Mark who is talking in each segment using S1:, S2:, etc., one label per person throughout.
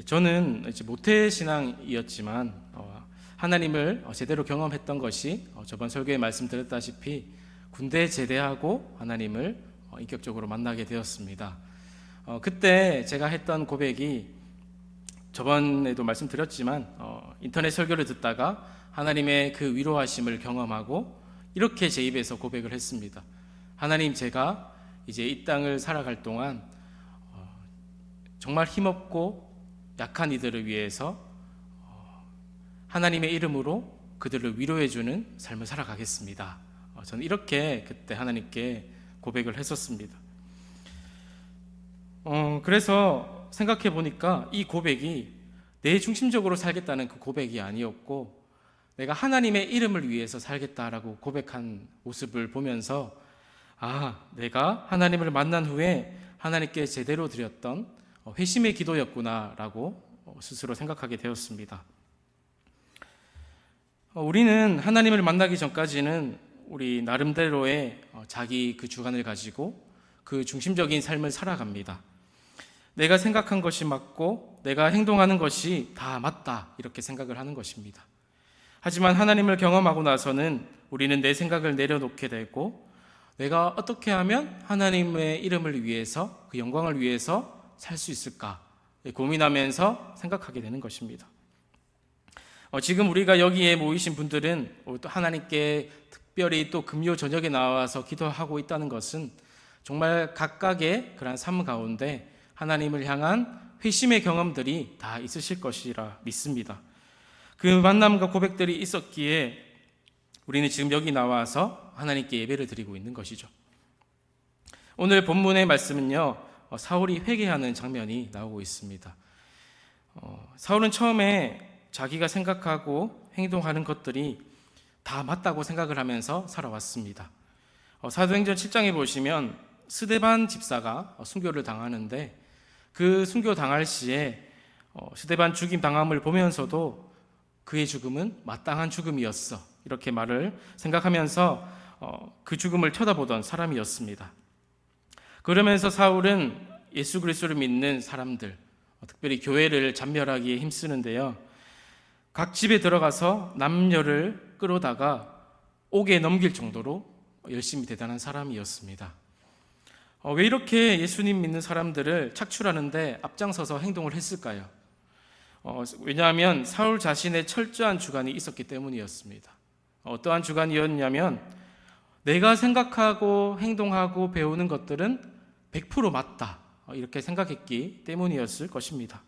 S1: 저는 이제 모태 신앙이었지만 하나님을 제대로 경험했던 것이 저번 설교에 말씀드렸다시피 군대 제대하고 하나님을 인격적으로 만나게 되었습니다. 그때 제가 했던 고백이 저번에도 말씀드렸지만 인터넷 설교를 듣다가 하나님의 그 위로하심을 경험하고 이렇게 제 입에서 고백을 했습니다. 하나님, 제가 이제 이 땅을 살아갈 동안 정말 힘없고 약한 이들을 위해서 하나님의 이름으로 그들을 위로해주는 삶을 살아가겠습니다. 저는 이렇게 그때 하나님께 고백을 했었습니다. 그래서 생각해 보니까 이 고백이 내 중심적으로 살겠다는 그 고백이 아니었고, 내가 하나님의 이름을 위해서 살겠다라고 고백한 모습을 보면서 내가 하나님을 만난 후에 하나님께 제대로 드렸던 회심의 기도였구나라고 스스로 생각하게 되었습니다. 우리는 하나님을 만나기 전까지는 우리 나름대로의 자기 그 주관을 가지고 그 중심적인 삶을 살아갑니다. 내가 생각한 것이 맞고 내가 행동하는 것이 다 맞다, 이렇게 생각을 하는 것입니다. 하지만 하나님을 경험하고 나서는 우리는 내 생각을 내려놓게 되고, 내가 어떻게 하면 하나님의 이름을 위해서, 그 영광을 위해서 살 수 있을까 고민하면서 생각하게 되는 것입니다. 지금 우리가 여기에 모이신 분들은 또 하나님께 특별히 또 금요 저녁에 나와서 기도하고 있다는 것은 정말 각각의 그런 삶 가운데 하나님을 향한 회심의 경험들이 다 있으실 것이라 믿습니다. 그 만남과 고백들이 있었기에 우리는 지금 여기 나와서 하나님께 예배를 드리고 있는 것이죠. 오늘 본문의 말씀은요, 사울이 회개하는 장면이 나오고 있습니다. 사울은 처음에 자기가 생각하고 행동하는 것들이 다 맞다고 생각을 하면서 살아왔습니다. 사도행전 7장에 보시면 스데반 집사가 순교를 당하는데, 그 순교 당할 시에 스데반 죽임 당함을 보면서도 그의 죽음은 마땅한 죽음이었어, 이렇게 말을 생각하면서 그 죽음을 쳐다보던 사람이었습니다. 그러면서 사울은 예수 그리스도를 믿는 사람들, 특별히 교회를 잔멸하기에 힘쓰는데요, 각 집에 들어가서 남녀를 끌어다가 옥에 넘길 정도로 열심히 대단한 사람이었습니다. 왜 이렇게 예수님 믿는 사람들을 착출하는데 앞장서서 행동을 했을까요? 왜냐하면 사울 자신의 철저한 주관이 있었기 때문이었습니다. 어떠한 주관이었냐면, 내가 생각하고 행동하고 배우는 것들은 100% 맞다, 이렇게 생각했기 때문이었을 것입니다.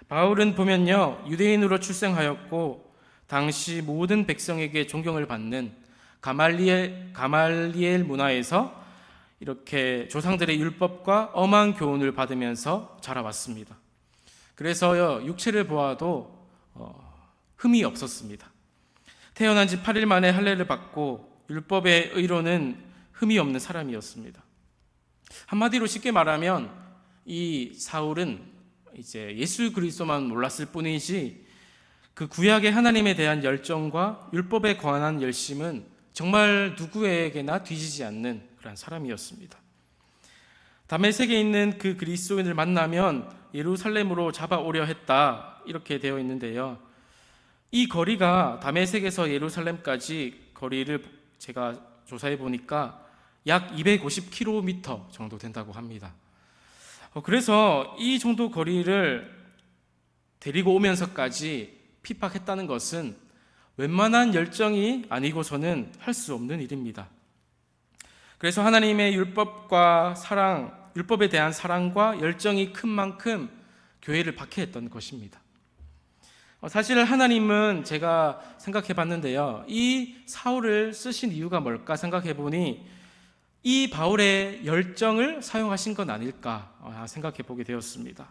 S1: 바울은 보면요, 유대인으로 출생하였고 당시 모든 백성에게 존경을 받는 가말리엘 문화에서 이렇게 조상들의 율법과 엄한 교훈을 받으면서 자라왔습니다. 그래서 육체를 보아도 흠이 없었습니다. 태어난 지 8일 만에 할례를 받고 율법의 의로는 흠이 없는 사람이었습니다. 한마디로 쉽게 말하면 이 사울은 이제 예수 그리스도만 몰랐을 뿐이지 그 구약의 하나님에 대한 열정과 율법에 관한 열심은 정말 누구에게나 뒤지지 않는 그런 사람이었습니다. 다메섹에 있는 그 그리스도인을 만나면 예루살렘으로 잡아오려 했다, 이렇게 되어 있는데요, 이 거리가 다메섹에서 예루살렘까지 거리를 제가 조사해 보니까 약 250km 정도 된다고 합니다. 그래서 이 정도 거리를 데리고 오면서까지 핍박했다는 것은 웬만한 열정이 아니고서는 할 수 없는 일입니다. 그래서 하나님의 율법과 사랑, 율법에 대한 사랑과 열정이 큰 만큼 교회를 박해했던 것입니다. 사실 하나님은 제가 생각해 봤는데요, 이 사울을 쓰신 이유가 뭘까 생각해 보니 이 바울의 열정을 사용하신 건 아닐까 생각해 보게 되었습니다.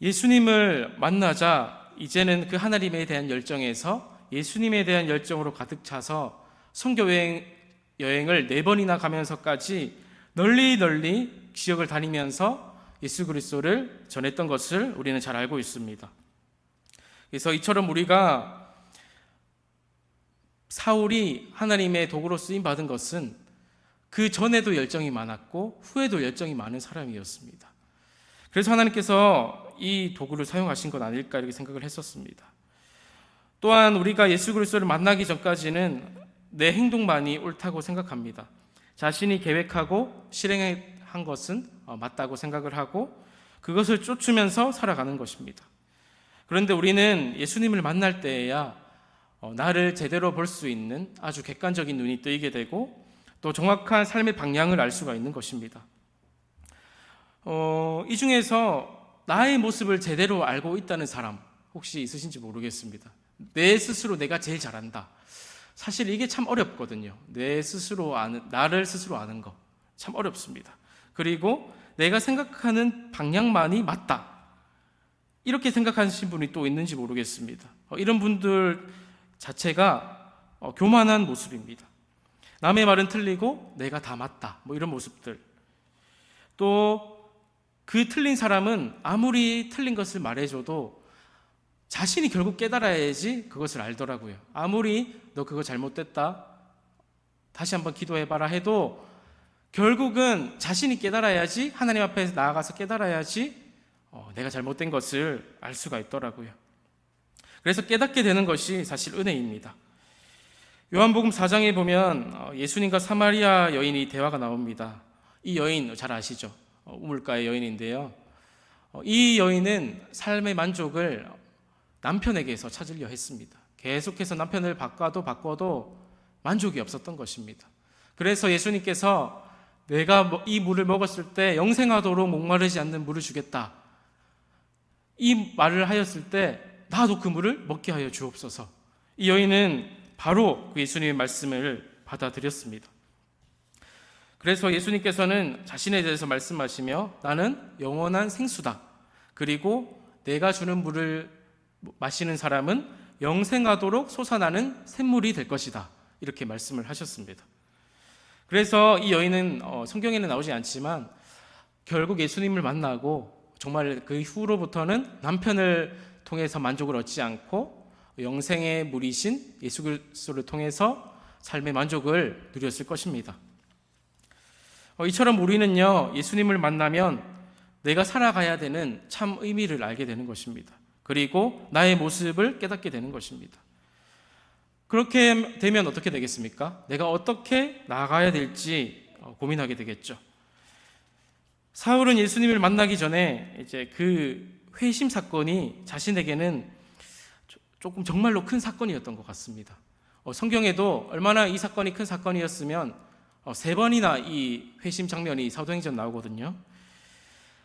S1: 예수님을 만나자 이제는 그 하나님에 대한 열정에서 예수님에 대한 열정으로 가득 차서 선교 여행을 4번이나 가면서까지 널리 지역을 다니면서 예수 그리스도를 전했던 것을 우리는 잘 알고 있습니다. 그래서 이처럼 우리가 사울이 하나님의 도구로 쓰임 받은 것은 그 전에도 열정이 많았고 후에도 열정이 많은 사람이었습니다. 그래서 하나님께서 이 도구를 사용하신 건 아닐까 이렇게 생각을 했었습니다. 또한 우리가 예수 그리스도를 만나기 전까지는 내 행동만이 옳다고 생각합니다. 자신이 계획하고 실행한 것은 맞다고 생각을 하고 그것을 쫓으면서 살아가는 것입니다. 그런데 우리는 예수님을 만날 때에야 나를 제대로 볼 수 있는 아주 객관적인 눈이 뜨이게 되고 또 정확한 삶의 방향을 알 수가 있는 것입니다. 이 중에서 나의 모습을 제대로 알고 있다는 사람 혹시 있으신지 모르겠습니다. 내 스스로 내가 제일 잘한다. 사실 이게 참 어렵거든요. 나를 스스로 아는 거 참 어렵습니다. 그리고 내가 생각하는 방향만이 맞다. 이렇게 생각하시는 분이 또 있는지 모르겠습니다. 이런 분들 자체가 교만한 모습입니다. 남의 말은 틀리고 내가 다 맞다. 이런 모습들. 또 그 틀린 사람은 아무리 틀린 것을 말해줘도 자신이 결국 깨달아야지 그것을 알더라고요. 아무리 너 그거 잘못됐다, 다시 한번 기도해봐라 해도 결국은 자신이 깨달아야지, 하나님 앞에 나아가서 깨달아야지 내가 잘못된 것을 알 수가 있더라고요. 그래서 깨닫게 되는 것이 사실 은혜입니다. 요한복음 4장에 보면 예수님과 사마리아 여인이 대화가 나옵니다. 이 여인 잘 아시죠? 우물가의 여인인데요. 이 여인은 삶의 만족을 남편에게서 찾으려 했습니다. 계속해서 남편을 바꿔도 만족이 없었던 것입니다. 그래서 예수님께서 내가 이 물을 먹었을 때 영생하도록 목마르지 않는 물을 주겠다. 이 말을 하였을 때 나도 그 물을 먹게 하여 주옵소서. 이 여인은 바로 그 예수님의 말씀을 받아들였습니다. 그래서 예수님께서는 자신에 대해서 말씀하시며 나는 영원한 생수다. 그리고 내가 주는 물을 마시는 사람은 영생하도록 솟아나는 샘물이 될 것이다. 이렇게 말씀을 하셨습니다. 그래서 이 여인은 성경에는 나오지 않지만 결국 예수님을 만나고 정말 그 후로부터는 남편을 통해서 만족을 얻지 않고 영생의 물이신 예수 그리스도를 통해서 삶의 만족을 누렸을 것입니다. 이처럼 우리는요, 예수님을 만나면 내가 살아가야 되는 참 의미를 알게 되는 것입니다. 그리고 나의 모습을 깨닫게 되는 것입니다. 그렇게 되면 어떻게 되겠습니까? 내가 어떻게 나아가야 될지 고민하게 되겠죠. 사울은 예수님을 만나기 전에 이제 그 회심 사건이 자신에게는 조금 정말로 큰 사건이었던 것 같습니다. 성경에도 얼마나 이 사건이 큰 사건이었으면 3번이나 이 회심 장면이 사도행전 나오거든요.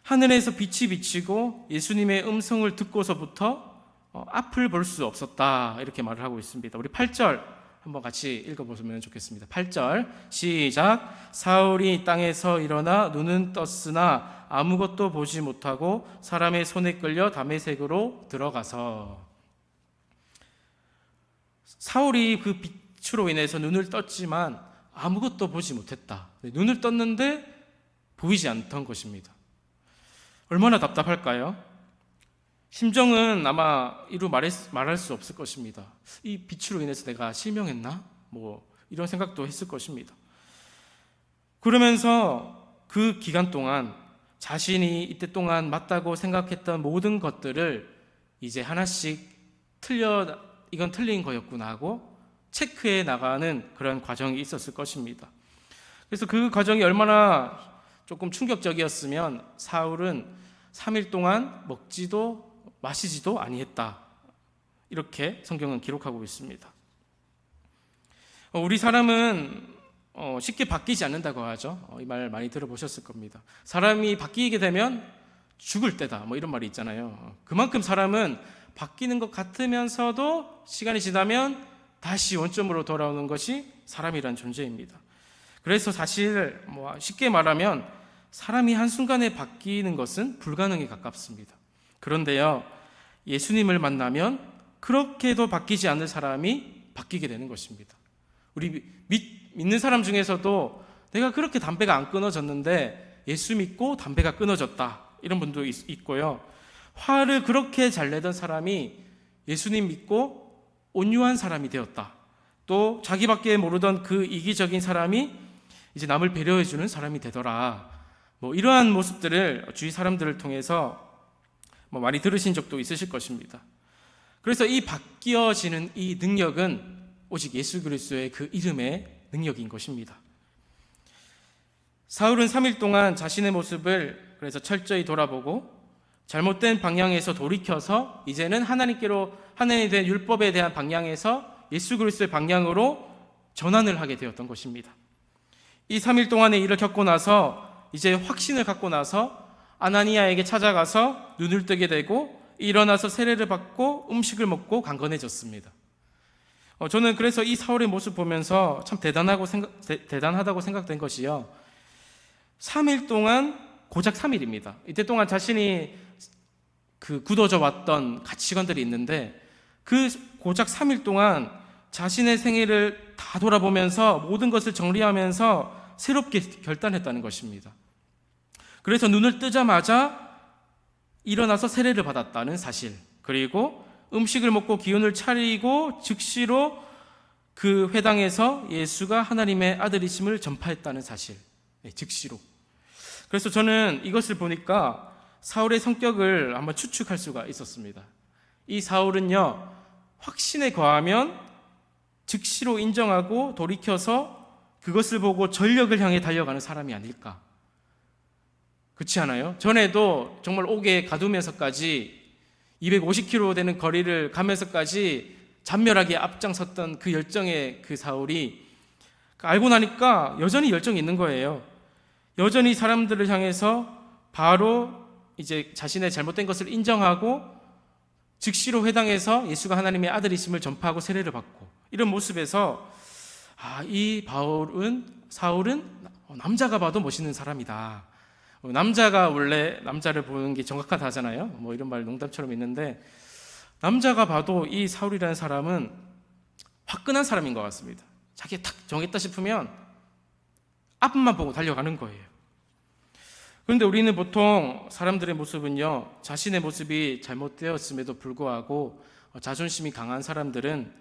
S1: 하늘에서 빛이 비치고 예수님의 음성을 듣고서부터 앞을 볼 수 없었다 이렇게 말을 하고 있습니다. 우리 8절 한번 같이 읽어보시면 좋겠습니다. 8절 시작. 사울이 땅에서 일어나 눈은 떴으나 아무것도 보지 못하고 사람의 손에 끌려 다메섹으로 들어가서. 사울이 그 빛으로 인해서 눈을 떴지만 아무것도 보지 못했다. 눈을 떴는데 보이지 않던 것입니다. 얼마나 답답할까요? 심정은 아마 이루 말할 수 없을 것입니다. 이 빛으로 인해서 내가 실명했나? 이런 생각도 했을 것입니다. 그러면서 그 기간 동안 자신이 이때 동안 맞다고 생각했던 모든 것들을 이제 하나씩 이건 틀린 거였구나 하고 체크해 나가는 그런 과정이 있었을 것입니다. 그래서 그 과정이 얼마나 조금 충격적이었으면 사울은 3일 동안 먹지도 마시지도 아니했다. 이렇게 성경은 기록하고 있습니다. 우리 사람은 쉽게 바뀌지 않는다고 하죠. 이 말 많이 들어보셨을 겁니다. 사람이 바뀌게 되면 죽을 때다. 이런 말이 있잖아요. 그만큼 사람은 바뀌는 것 같으면서도 시간이 지나면 다시 원점으로 돌아오는 것이 사람이란 존재입니다. 그래서 사실 쉽게 말하면 사람이 한순간에 바뀌는 것은 불가능에 가깝습니다. 그런데요, 예수님을 만나면 그렇게도 바뀌지 않는 사람이 바뀌게 되는 것입니다. 우리 믿는 사람 중에서도 내가 그렇게 담배가 안 끊어졌는데 예수 믿고 담배가 끊어졌다. 이런 분도 있고요. 화를 그렇게 잘 내던 사람이 예수님 믿고 온유한 사람이 되었다. 또 자기밖에 모르던 그 이기적인 사람이 이제 남을 배려해주는 사람이 되더라. 이러한 모습들을 주위 사람들을 통해서 많이 들으신 적도 있으실 것입니다. 그래서 이 바뀌어지는 이 능력은 오직 예수 그리스도의 그 이름의 능력인 것입니다. 사울은 3일 동안 자신의 모습을 그래서 철저히 돌아보고 잘못된 방향에서 돌이켜서 이제는 하나님에 대한 율법에 대한 방향에서 예수 그리스도의 방향으로 전환을 하게 되었던 것입니다. 이 3일 동안의 일을 겪고 나서 이제 확신을 갖고 나서 아나니아에게 찾아가서 눈을 뜨게 되고 일어나서 세례를 받고 음식을 먹고 강건해졌습니다. 저는 그래서 이 사울의 모습 보면서 참 대단하다고 생각된 것이요, 3일 동안, 고작 3일입니다. 이때 동안 자신이 굳어져 왔던 가치관들이 있는데 그 고작 3일 동안 자신의 생애를 다 돌아보면서 모든 것을 정리하면서 새롭게 결단했다는 것입니다. 그래서 눈을 뜨자마자 일어나서 세례를 받았다는 사실, 그리고 음식을 먹고 기운을 차리고 즉시로 그 회당에서 예수가 하나님의 아들이심을 전파했다는 사실, 즉시로. 그래서 저는 이것을 보니까 사울의 성격을 한번 추측할 수가 있었습니다. 이 사울은요, 확신에 거하면 즉시로 인정하고 돌이켜서 그것을 보고 전력을 향해 달려가는 사람이 아닐까. 그렇지 않아요? 전에도 정말 옥에 가두면서까지 250km 되는 거리를 가면서까지 잔멸하게 앞장섰던 그 열정의 그 사울이 알고 나니까 여전히 열정이 있는 거예요. 여전히 사람들을 향해서 바로 이제 자신의 잘못된 것을 인정하고 즉시로 회당에서 예수가 하나님의 아들이심을 전파하고 세례를 받고, 이런 모습에서 이 사울은 남자가 봐도 멋있는 사람이다. 남자가 원래 남자를 보는 게 정확하다 하잖아요. 이런 말 농담처럼 있는데, 남자가 봐도 이 사울이라는 사람은 화끈한 사람인 것 같습니다. 자기가 탁 정했다 싶으면 앞만 보고 달려가는 거예요. 그런데 우리는 보통 사람들의 모습은요, 자신의 모습이 잘못되었음에도 불구하고 자존심이 강한 사람들은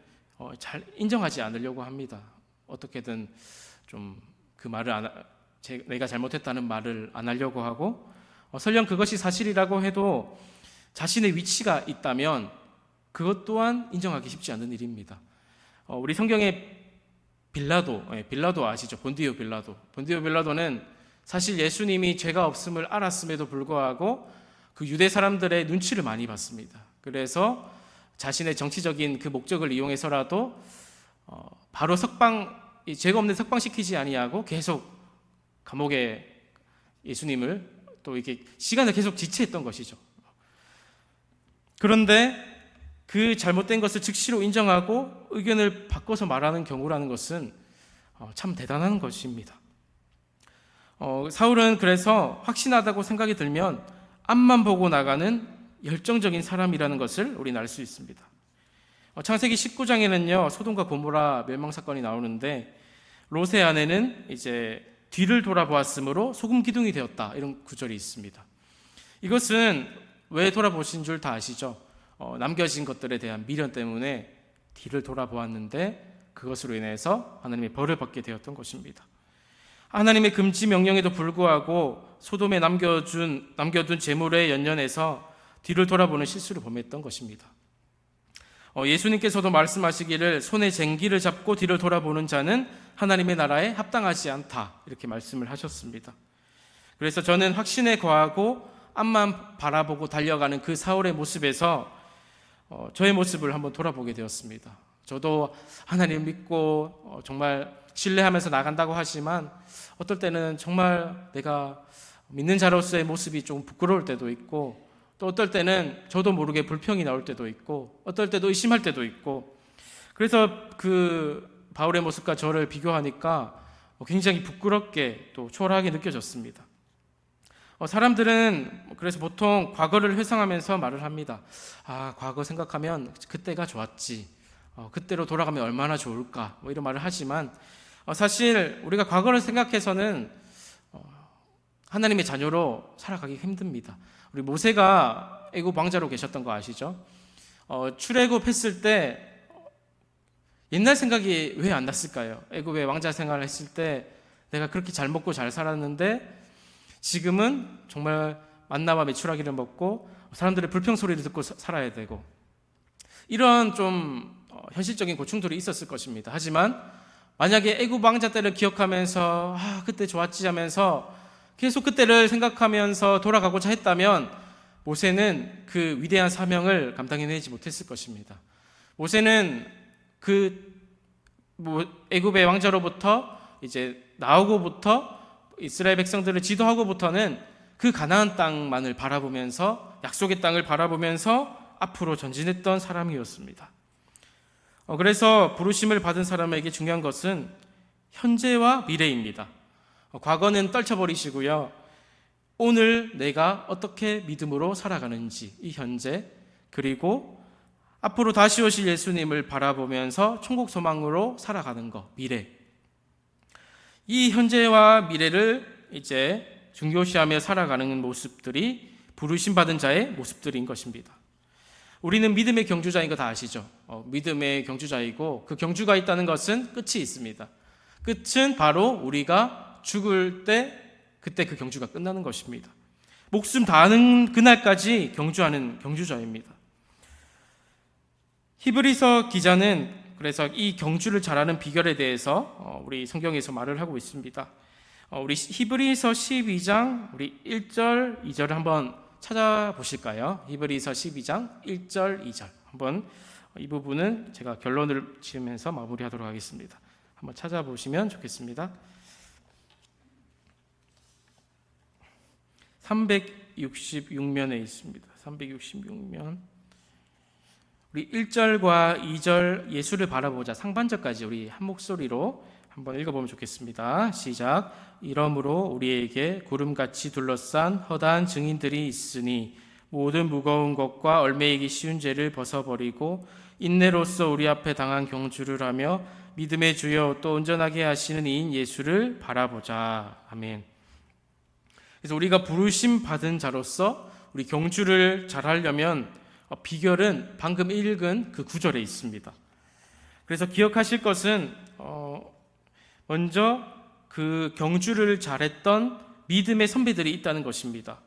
S1: 잘 인정하지 않으려고 합니다. 어떻게든 좀 그 말을 내가 잘못했다는 말을 안 하려고 하고, 설령 그것이 사실이라고 해도 자신의 위치가 있다면 그것 또한 인정하기 쉽지 않은 일입니다. 우리 성경에 빌라도 아시죠? 본디오 빌라도는 사실 예수님이 죄가 없음을 알았음에도 불구하고 그 유대 사람들의 눈치를 많이 봤습니다. 그래서 자신의 정치적인 그 목적을 이용해서라도 바로 죄가 없는 석방시키지 아니하고 계속 감옥에 예수님을 또 이렇게 시간을 계속 지체했던 것이죠. 그런데 그 잘못된 것을 즉시로 인정하고 의견을 바꿔서 말하는 경우라는 것은 참 대단한 것입니다. 사울은 그래서 확신하다고 생각이 들면 앞만 보고 나가는 열정적인 사람이라는 것을 우리는 알 수 있습니다. 창세기 19장에는요, 소돔과 고모라 멸망 사건이 나오는데 롯의 아내는 이제 뒤를 돌아보았으므로 소금 기둥이 되었다, 이런 구절이 있습니다. 이것은 왜 돌아보신 줄 다 아시죠? 남겨진 것들에 대한 미련 때문에 뒤를 돌아보았는데 그것으로 인해서 하나님의 벌을 받게 되었던 것입니다. 하나님의 금지 명령에도 불구하고 소돔에 남겨둔 재물에 연연해서 뒤를 돌아보는 실수를 범했던 것입니다. 예수님께서도 말씀하시기를 손에 쟁기를 잡고 뒤를 돌아보는 자는 하나님의 나라에 합당하지 않다, 이렇게 말씀을 하셨습니다. 그래서 저는 확신에 거하고 앞만 바라보고 달려가는 그 사울의 모습에서 저의 모습을 한번 돌아보게 되었습니다. 저도 하나님 믿고 정말 신뢰하면서 나간다고 하지만 어떨 때는 정말 내가 믿는 자로서의 모습이 좀 부끄러울 때도 있고, 또 어떨 때는 저도 모르게 불평이 나올 때도 있고, 어떨 때도 의심할 때도 있고, 그래서 그 바울의 모습과 저를 비교하니까 굉장히 부끄럽게 또 초라하게 느껴졌습니다. 사람들은 그래서 보통 과거를 회상하면서 말을 합니다. 과거 생각하면 그때가 좋았지, 그때로 돌아가면 얼마나 좋을까, 이런 말을 하지만 사실 우리가 과거를 생각해서는 하나님의 자녀로 살아가기 힘듭니다. 우리 모세가 애굽 왕자로 계셨던 거 아시죠? 출애굽했을 때 옛날 생각이 왜 안 났을까요? 애굽의 왕자 생활을 했을 때 내가 그렇게 잘 먹고 잘 살았는데 지금은 정말 만나와 메추라기를 먹고 사람들의 불평 소리를 듣고 살아야 되고, 이런 좀 현실적인 고충들이 있었을 것입니다. 하지만 만약에 애굽 왕자 때를 기억하면서 그때 좋았지 하면서 계속 그때를 생각하면서 돌아가고자 했다면 모세는 그 위대한 사명을 감당해내지 못했을 것입니다. 모세는 애굽의 왕자로부터 이제 나오고부터 이스라엘 백성들을 지도하고부터는 그 가나안 땅만을 바라보면서, 약속의 땅을 바라보면서 앞으로 전진했던 사람이었습니다. 그래서 부르심을 받은 사람에게 중요한 것은 현재와 미래입니다. 과거는 떨쳐버리시고요, 오늘 내가 어떻게 믿음으로 살아가는지, 이 현재, 그리고 앞으로 다시 오실 예수님을 바라보면서 천국 소망으로 살아가는 것, 미래. 이 현재와 미래를 이제 중요시하며 살아가는 모습들이 부르심 받은 자의 모습들인 것입니다. 우리는 믿음의 경주자인 거 다 아시죠? 믿음의 경주자이고, 그 경주가 있다는 것은 끝이 있습니다. 끝은 바로 우리가 죽을 때, 그때 그 경주가 끝나는 것입니다. 목숨 다하는 그날까지 경주하는 경주자입니다. 히브리서 기자는 그래서 이 경주를 잘하는 비결에 대해서 우리 성경에서 말을 하고 있습니다. 우리 히브리서 12장 우리 1절, 2절을 한번 찾아보실까요? 히브리서 12장 1절, 2절 한번, 이 부분은 제가 결론을 지으면서 마무리하도록 하겠습니다. 한번 찾아보시면 좋겠습니다. 366면에 있습니다. 366면 우리 1절과 2절 예수를 바라보자 상반절까지 우리 한 목소리로 한번 읽어보면 좋겠습니다. 시작. 이러므로 우리에게 구름같이 둘러싼 허다한 증인들이 있으니 모든 무거운 것과 얽매이기 쉬운 죄를 벗어버리고 인내로써 우리 앞에 당한 경주를 하며 믿음의 주여 또 온전하게 하시는 이인 예수를 바라보자. 아멘. 그래서 우리가 부르심 받은 자로서 우리 경주를 잘하려면 비결은 방금 읽은 그 구절에 있습니다. 그래서 기억하실 것은 먼저 그 경주를 잘했던 믿음의 선배들이 있다는 것입니다.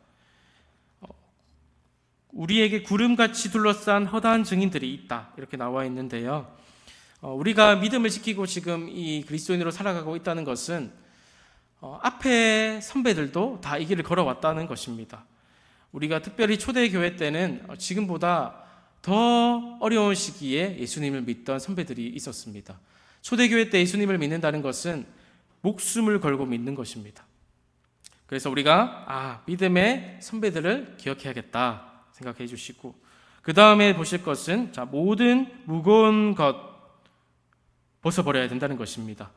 S1: 우리에게 구름같이 둘러싼 허다한 증인들이 있다, 이렇게 나와 있는데요. 우리가 믿음을 지키고 지금 이 그리스도인으로 살아가고 있다는 것은 앞에 선배들도 다 이 길을 걸어왔다는 것입니다. 우리가 특별히 초대교회 때는 지금보다 더 어려운 시기에 예수님을 믿던 선배들이 있었습니다. 초대교회 때 예수님을 믿는다는 것은 목숨을 걸고 믿는 것입니다. 그래서 우리가 믿음의 선배들을 기억해야겠다 생각해 주시고, 그 다음에 보실 것은 모든 무거운 것 벗어버려야 된다는 것입니다.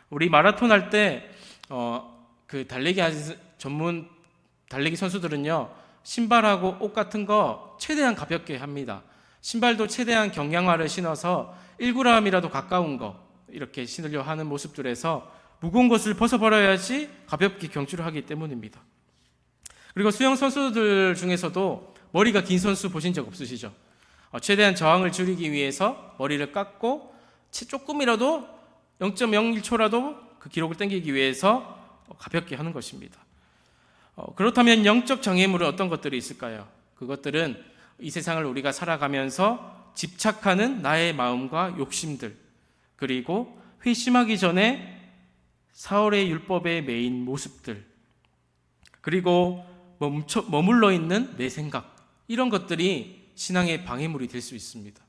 S1: 우리 마라톤 할 때 그 달리기 전문 달리기 선수들은요, 신발하고 옷 같은 거 최대한 가볍게 합니다. 신발도 최대한 경량화를 신어서 1g이라도 가까운 거 이렇게 신으려 하는 모습들에서 무거운 것을 벗어버려야지 가볍게 경주를 하기 때문입니다. 그리고 수영 선수들 중에서도 머리가 긴 선수 보신 적 없으시죠? 최대한 저항을 줄이기 위해서 머리를 깎고 조금이라도 0.01초라도 그 기록을 당기기 위해서 가볍게 하는 것입니다. 그렇다면 영적 장애물은 어떤 것들이 있을까요? 그것들은 이 세상을 우리가 살아가면서 집착하는 나의 마음과 욕심들, 그리고 회심하기 전에 사울의 율법에 매인 모습들, 그리고 머물러 있는 내 생각, 이런 것들이 신앙의 방해물이 될 수 있습니다.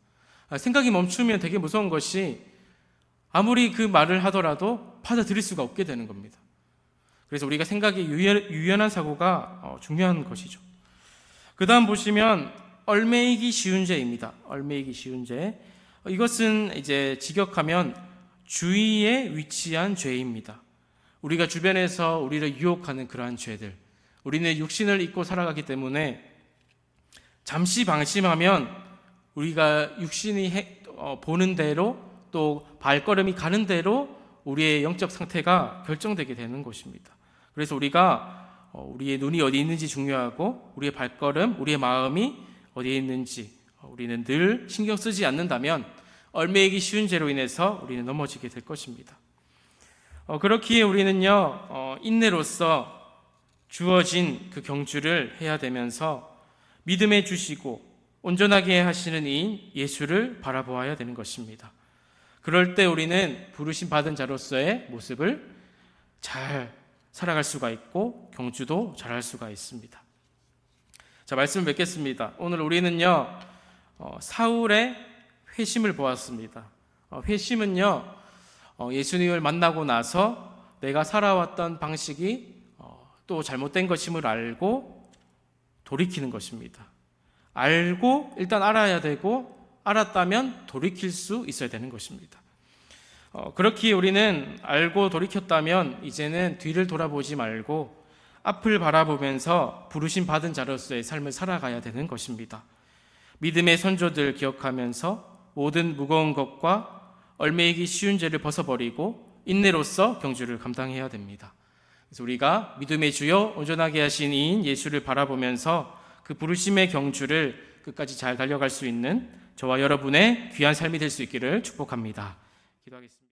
S1: 생각이 멈추면 되게 무서운 것이 아무리 그 말을 하더라도 받아들일 수가 없게 되는 겁니다. 그래서 우리가 생각이 유연한 사고가 중요한 것이죠. 그 다음 보시면 얽매이기 쉬운 죄입니다. 얽매이기 쉬운 죄. 이것은 이제 직역하면 주위에 위치한 죄입니다. 우리가 주변에서 우리를 유혹하는 그러한 죄들, 우리는 육신을 입고 살아가기 때문에 잠시 방심하면 우리가 육신이 보는 대로, 또 발걸음이 가는 대로 우리의 영적 상태가 결정되게 되는 것입니다. 그래서 우리가 우리의 눈이 어디 있는지 중요하고, 우리의 발걸음, 우리의 마음이 어디에 있는지 우리는 늘 신경 쓰지 않는다면 얽매이기 쉬운 죄로 인해서 우리는 넘어지게 될 것입니다. 그렇기에 우리는요, 인내로서 주어진 그 경주를 해야 되면서 믿음에 주시고 온전하게 하시는 이인 예수를 바라보아야 되는 것입니다. 그럴 때 우리는 부르심 받은 자로서의 모습을 잘 살아갈 수가 있고 경주도 잘할 수가 있습니다. 자, 말씀을 맺겠습니다. 오늘 우리는요 사울의 회심을 보았습니다. 회심은요 예수님을 만나고 나서 내가 살아왔던 방식이 또 잘못된 것임을 알고 돌이키는 것입니다. 알고 일단 알아야 되고 알았다면 돌이킬 수 있어야 되는 것입니다. 그렇기에 우리는 알고 돌이켰다면 이제는 뒤를 돌아보지 말고 앞을 바라보면서 부르심 받은 자로서의 삶을 살아가야 되는 것입니다. 믿음의 선조들 기억하면서 모든 무거운 것과 얽매이기 쉬운 죄를 벗어버리고 인내로서 경주를 감당해야 됩니다. 그래서 우리가 믿음의 주여 온전하게 하신 이인 예수를 바라보면서 그 부르심의 경주를 끝까지 잘 달려갈 수 있는 저와 여러분의 귀한 삶이 될 수 있기를 축복합니다. 기도하겠습니다.